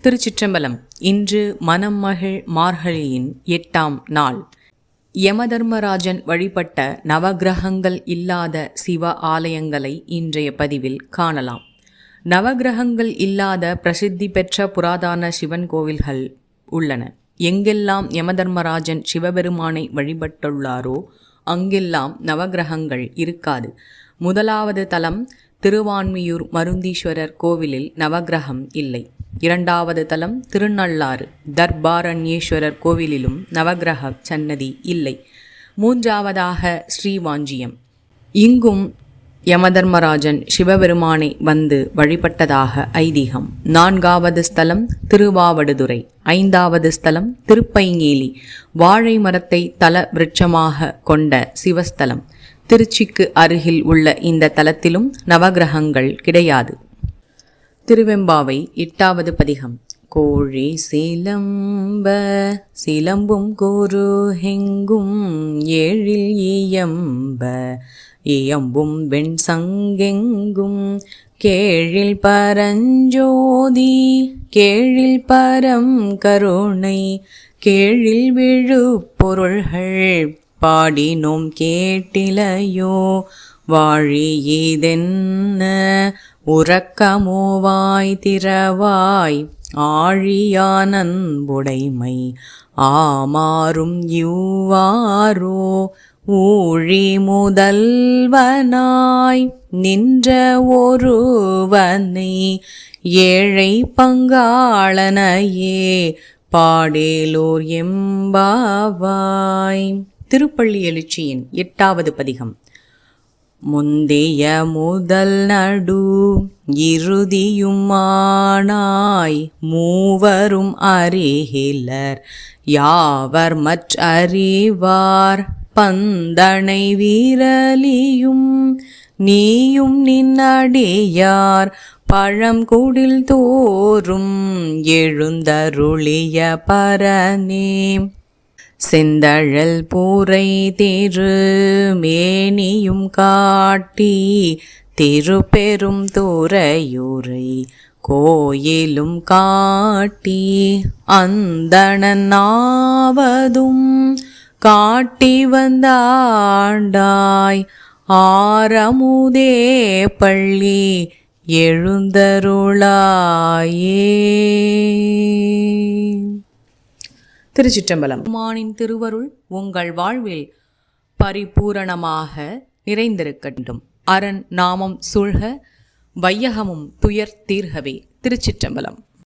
திருச்சிற்றம்பலம். இன்று மனமகிழ் மார்கழியின் 8ஆம் நாள். யமதர்மராஜன் வழிபட்ட நவகிரகங்கள் இல்லாத சிவ ஆலயங்களை இன்றைய பதிவில் காணலாம். நவகிரகங்கள் இல்லாத பிரசித்தி பெற்ற புராதன சிவன் கோவில்கள் உள்ளன. எங்கெல்லாம் யமதர்மராஜன் சிவபெருமானை வழிபட்டுள்ளாரோ அங்கெல்லாம் நவகிரகங்கள் இருக்காது. முதலாவது தலம் திருவான்மியூர் மருந்தீஸ்வரர் கோவிலில் நவகிரகம் இல்லை. இரண்டாவது தலம் திருநள்ளாறு தர்பாரண்யேஸ்வரர் கோவிலிலும் நவகிரக சன்னதி இல்லை. மூன்றாவதாக ஸ்ரீவாஞ்சியம், இங்கும் யமதர்மராஜன் சிவபெருமானை வந்து வழிபட்டதாக ஐதீகம். நான்காவது ஸ்தலம் திருவாவடுதுறை. ஐந்தாவது ஸ்தலம் திருப்பைங்கேலி, வாழை மரத்தை தல விருட்சமாக கொண்ட சிவஸ்தலம். திருச்சிக்கு அருகில் உள்ள இந்த தலத்திலும் நவகிரகங்கள் கிடையாது. திருவெம்பாவை 8வது பதிகம். கோழி சிலம்ப சிலம்பும் குருஹெங்கும் ஏழில் இயம்ப இயம்பும் வெண் சங்கெங்கும் கேழில் பரஞ்சோதி கேழில் பரம் கருணை கேழில் விழு பொருள்கள் பாடினோம் கேட்டிலையோ வாழியதென்ன உறக்கமோவாய் திறவாய் ஆழியானன்புடைமை ஆமாறும் யுவாரோ ஊழி முதல்வனாய் நின்ற ஒருவனை ஏழை பங்காளனையே பாடேலோர் எம்பாவாய். திருப்பள்ளி எழுச்சியின் 8வது பதிகம். முந்தைய முதல் நடு இறுதியுமானாய் மூவரும் அறிகிலர் யாவர் மற்றறிவார் பந்தனை வீரலியும் நீயும் நின்னடியார் பழங்குடில் தோறும் எழுந்தருளிய பரனே செந்தழல் பூரை திரு மேனியும் காட்டி திருப்பெரும் துறையூரை கோயிலும் காட்டி அந்தணனாவதும் காட்டி வந்தாண்டாய் ஆரமுதே பள்ளி எழுந்தருளாயே. திருச்சிற்றம்பலம். பெருமானின் திருவருள் உங்கள் வாழ்வில் பரிபூரணமாக நிறைந்திருக்கட்டும். அரண் நாமம் சூழ்க, வையகமும் துயர் தீர்கவே. திருச்சிற்றம்பலம்.